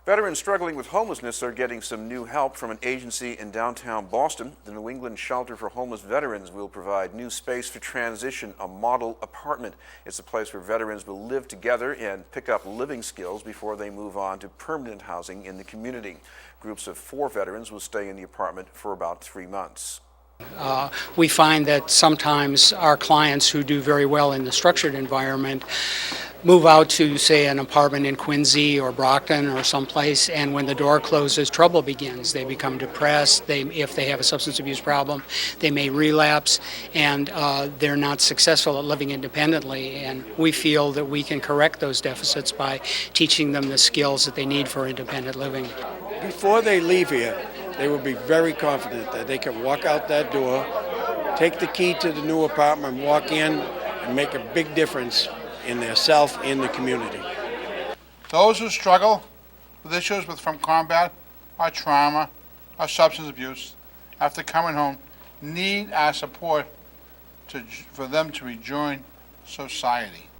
Veterans struggling with homelessness are getting some new help from an agency in downtown Boston. The New England Shelter for Homeless Veterans will provide new space for transition, a model apartment. It's a place where veterans will live together and pick up living skills before they move on to permanent housing in the community. Groups of 4 veterans will stay in the apartment for about 3 months. We find that sometimes our clients who do very well in the structured environment move out to, say, an apartment in Quincy or Brockton or someplace, and when the door closes, trouble begins. They become depressed. If they have a substance abuse problem, they may relapse, and they're not successful at living independently. And we feel that we can correct those deficits by teaching them the skills that they need for independent living. Before they leave here, they will be very confident that they can walk out that door, take the key to the new apartment, walk in, and make a big difference in their self and the community. Those who struggle with issues from combat or trauma or substance abuse after coming home need our support for them to rejoin society.